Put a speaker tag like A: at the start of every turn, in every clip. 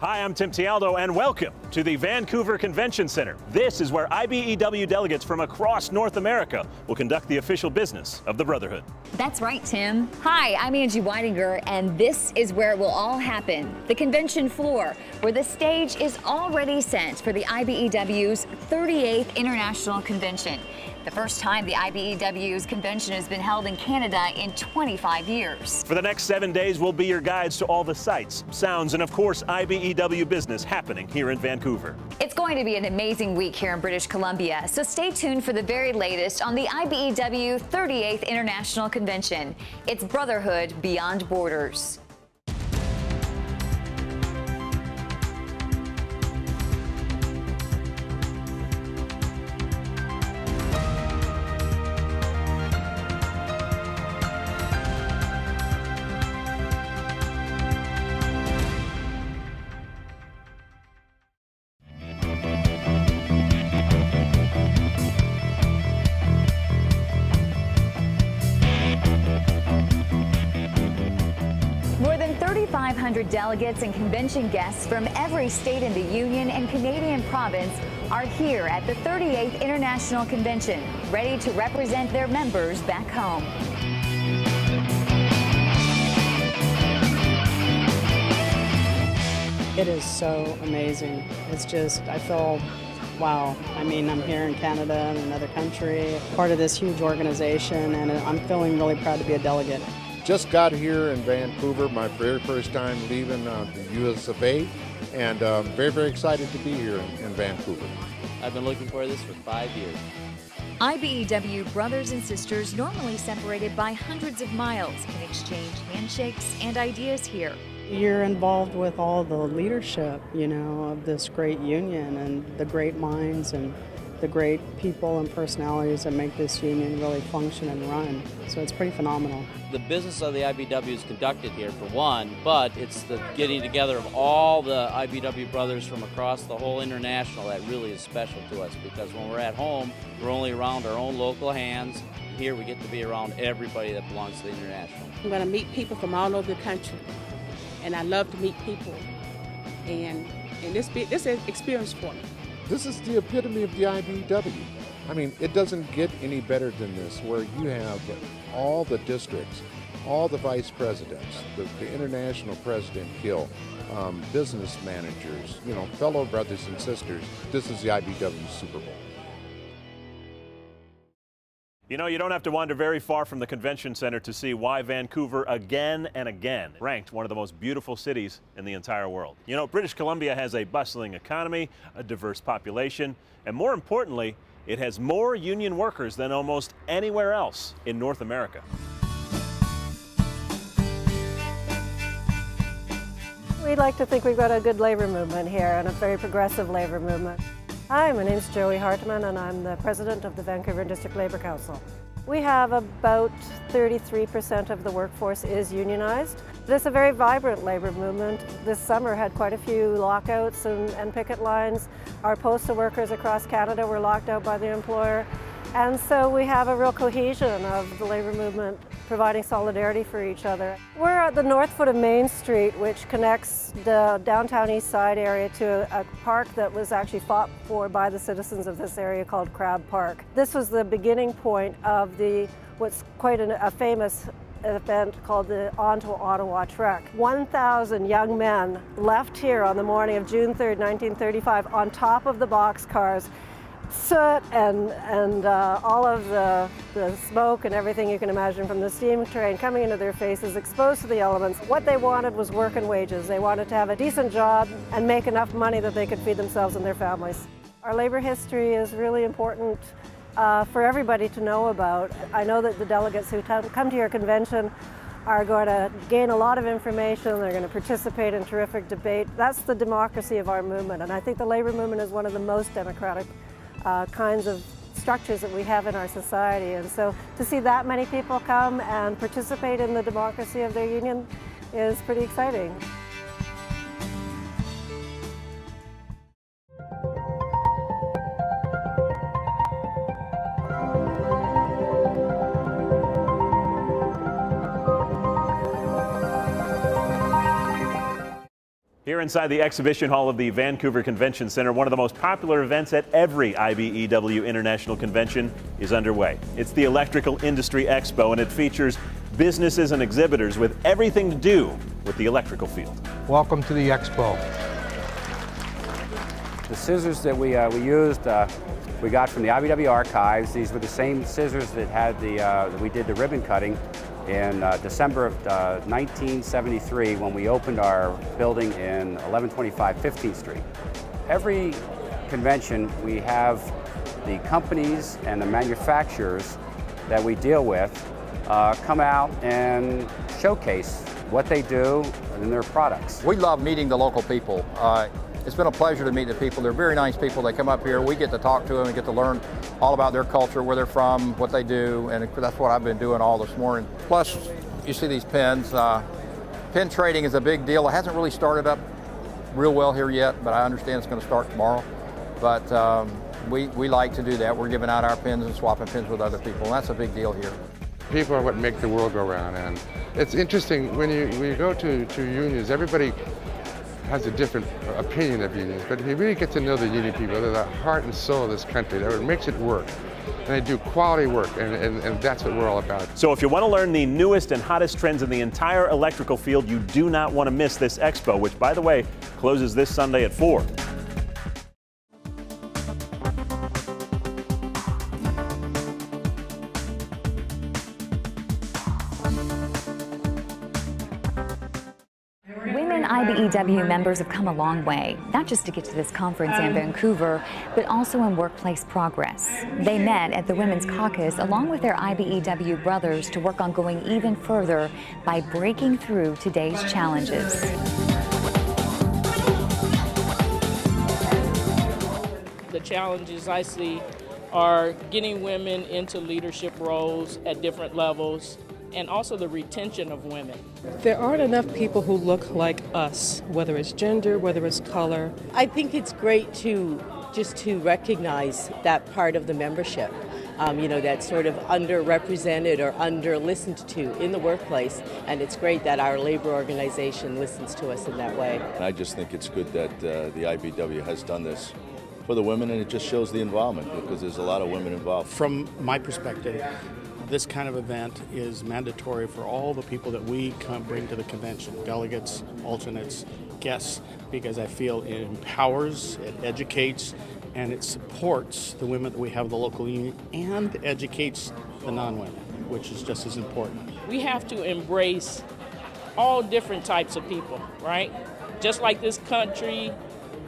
A: Hi, I'm Tim Tialdo, and welcome to the Vancouver Convention Center. This is where IBEW delegates from across North America will conduct the official business of the Brotherhood.
B: That's right, Tim. Hi, I'm Angie Weidinger, and this is where it will all happen. The convention floor, where the stage is already set for the IBEW's 38th International Convention. The first time the IBEW's convention has been held in Canada in 25 years.
A: For the next 7 days, we'll be your guides to all the sights, sounds, and of course, IBEW business happening here in Vancouver.
B: It's going to be an amazing week here in British Columbia, so stay tuned for the very latest on the IBEW 38th International Convention. It's Brotherhood Beyond Borders. More than 3,500 delegates and convention guests from every state in the Union and Canadian province are here at the 38th International Convention, ready to represent their members back home.
C: It is so amazing. It's just, I feel, wow. I mean, I'm here in Canada, in another country, part of this huge organization, and I'm feeling really proud to be a delegate.
D: Just got here in Vancouver, my very first time leaving the US of A, and very, very excited to be here in Vancouver.
E: I've been looking for this for 5 years.
F: IBEW brothers and sisters, normally separated by hundreds of miles, can exchange handshakes and ideas here.
C: You're involved with all the leadership, you know, of this great union and the great minds and the great people and personalities that make this union really function and run. So it's pretty phenomenal.
E: The business of the IBEW is conducted here for one, but it's the getting together of all the IBEW brothers from across the whole international that really is special to us, because when we're at home, we're only around our own local hands. Here we get to be around everybody that belongs to the international.
G: I'm going to meet people from all over the country, and I love to meet people, and this is an experience for me.
D: This is the epitome of the IBEW. I mean, it doesn't get any better than this, where you have all the districts, all the vice presidents, the international president Hill, business managers, you know, fellow brothers and sisters. This is the IBEW Super Bowl.
A: You know, you don't have to wander very far from the convention center to see why Vancouver again and again ranked one of the most beautiful cities in the entire world. You know, British Columbia has a bustling economy, a diverse population, and more importantly, it has more union workers than almost anywhere else in North America.
H: We'd like to think we've got a good labor movement here and a very progressive labor movement. Hi, my name's Joey Hartman, and I'm the president of the Vancouver District Labour Council. We have about 33% of the workforce is unionized. This is a very vibrant labor movement. This summer had quite a few lockouts and picket lines. Our postal workers across Canada were locked out by the employer. And so we have a real cohesion of the labor movement, providing solidarity for each other. We're at the north foot of Main Street, which connects the downtown east side area to a park that was actually fought for by the citizens of this area called Crab Park. This was the beginning point of what's quite a famous event called the On to Ottawa Trek. 1,000 young men left here on the morning of June 3rd, 1935 on top of the boxcars. Soot and all of the smoke and everything you can imagine from the steam train coming into their faces, exposed to the elements. What they wanted was work and wages. They wanted to have a decent job and make enough money that they could feed themselves and their families. Our labor history is really important for everybody to know about. I know that the delegates who come to your convention are going to gain a lot of information. They're going to participate in terrific debate. That's the democracy of our movement, and I think the labor movement is one of the most democratic kinds of structures that we have in our society. And so to see that many people come and participate in the democracy of their union is pretty exciting.
A: Here inside the exhibition hall of the Vancouver Convention Center, one of the most popular events at every IBEW International Convention is underway. It's the Electrical Industry Expo, and it features businesses and exhibitors with everything to do with the electrical field.
I: Welcome to the Expo.
J: The scissors that we used, we got from the IBEW archives. These were the same scissors that had we did the ribbon cutting in December of 1973 when we opened our building in 1125 15th Street. Every convention we have the companies and the manufacturers that we deal with come out and showcase what they do and their products.
K: We love meeting the local people. It's been a pleasure to meet the people. They're very nice people. They come up here. We get to talk to them and get to learn all about their culture, where they're from, what they do, and that's what I've been doing all this morning. Plus, you see these pins. Pin trading is a big deal. It hasn't really started up real well here yet, but I understand it's going to start tomorrow. But we like to do that. We're giving out our pins and swapping pins with other people, and that's a big deal here.
I: People are what make the world go round, and it's interesting when you go to unions, everybody has a different opinion of unions, but if you really get to know the union people, they're the heart and soul of this country. They're what makes it work. And they do quality work, and that's what we're all about.
A: So if you want to learn the newest and hottest trends in the entire electrical field, you do not want to miss this expo, which, by the way, closes this Sunday at 4.
B: Women IBEW members have come a long way, not just to get to this conference in Vancouver, but also in workplace progress. They met at the Women's Caucus along with their IBEW brothers to work on going even further by breaking through today's challenges.
L: The challenges I see are getting women into leadership roles at different levels, and also the retention of women.
M: There aren't enough people who look like us, whether it's gender, whether it's color.
N: I think it's great to recognize that part of the membership, that's sort of underrepresented or under-listened to in the workplace, and it's great that our labor organization listens to us in that way.
O: I just think it's good that the IBEW has done this for the women, and it just shows the involvement because there's a lot of women involved.
P: From my perspective, this kind of event is mandatory for all the people that we bring to the convention, delegates, alternates, guests, because I feel it empowers, it educates, and it supports the women that we have in the local union and educates the non-women, which is just as important.
L: We have to embrace all different types of people, right? Just like this country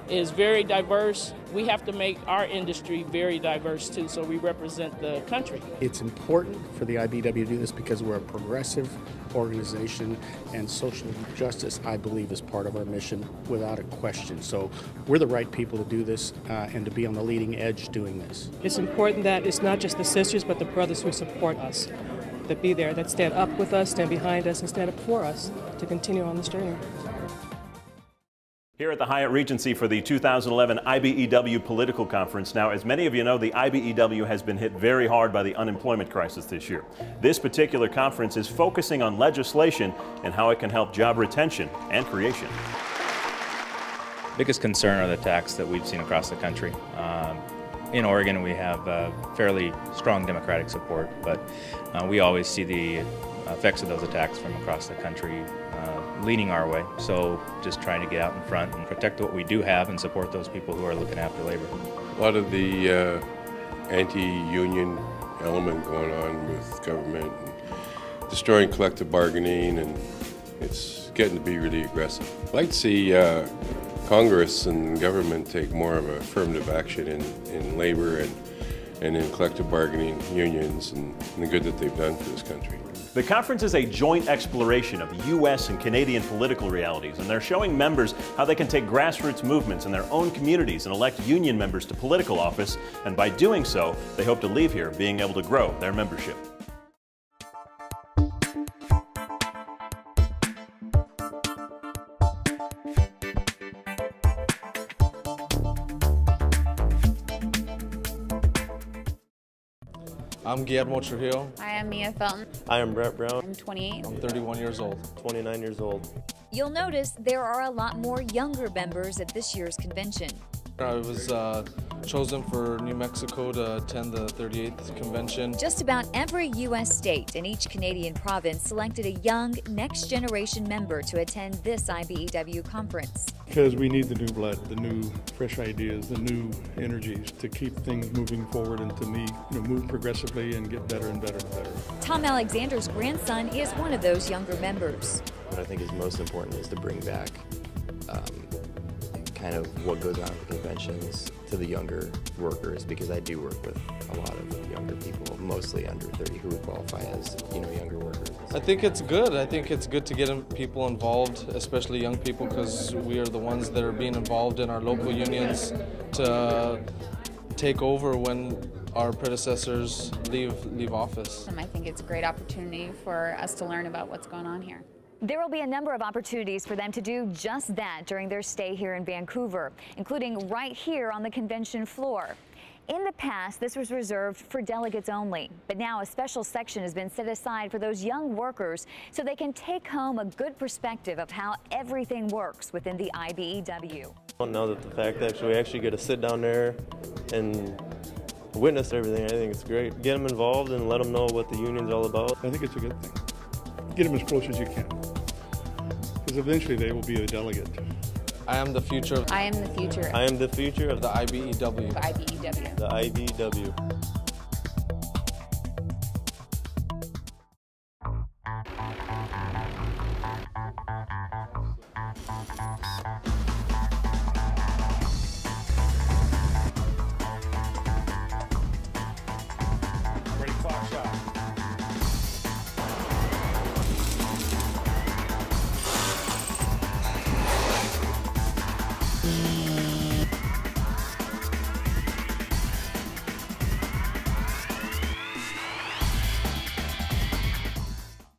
L: is very diverse, we have to make our industry very diverse too, so we represent the country.
P: It's important for the IBEW to do this because we're a progressive organization, and social justice, I believe, is part of our mission without a question. So we're the right people to do this and to be on the leading edge doing this.
M: It's important that it's not just the sisters, but the brothers who support us, that be there, that stand up with us, stand behind us, and stand up for us to continue on this journey.
A: Here at the Hyatt Regency for the 2011 IBEW Political Conference. Now, as many of you know, the IBEW has been hit very hard by the unemployment crisis this year. This particular conference is focusing on legislation and how it can help job retention and creation.
Q: Biggest concern are the attacks that we've seen across the country. In Oregon, we have fairly strong Democratic support, but we always see the effects of those attacks from across the country leaning our way. So just trying to get out in front and protect what we do have and support those people who are looking after labor.
R: A lot of the anti-union element going on with government and destroying collective bargaining, and it's getting to be really aggressive. I'd like to see Congress and government take more of a affirmative action in labor and in collective bargaining unions and the good that they've done for this country.
A: The conference is a joint exploration of U.S. and Canadian political realities, and they're showing members how they can take grassroots movements in their own communities and elect union members to political office, and by doing so, they hope to leave here being able to grow their membership.
S: I'm Guillermo Trujillo.
T: I am Mia Felton.
U: I am Brett Brown.
T: I'm 28.
S: I'm 31 years old.
U: 29 years old.
F: You'll notice there are a lot more younger members at this year's convention.
S: I was chosen for New Mexico to attend the 38th convention.
F: Just about every U.S. state and each Canadian province selected a young, next-generation member to attend this IBEW conference.
T: Because we need the new blood, the new fresh ideas, the new energies to keep things moving forward and to move progressively and get better and better and better.
F: Tom Alexander's grandson is one of those younger members.
U: What I think is most important is to bring back kind of what goes on at the conventions to the younger workers, because I do work with a lot of younger people, mostly under 30, who qualify as younger workers.
S: I think it's good. I think it's good to get people involved, especially young people, because we are the ones that are being involved in our local unions to take over when our predecessors leave office.
V: I think it's a great opportunity for us to learn about what's going on here.
B: There will be a number of opportunities for them to do just that during their stay here in Vancouver, including right here on the convention floor. In the past, this was reserved for delegates only, but now a special section has been set aside for those young workers so they can take home a good perspective of how everything works within the IBEW.
W: I don't know that the fact that we actually get to sit down there and witness everything, I think it's great. Get them involved and let them know what the union's all about.
T: I think it's a good thing. Get them as close as you can, because eventually they will be a delegate.
S: I am the future.
V: I am the future.
W: I am the future of
S: the IBEW.
V: IBEW.
W: The IBEW.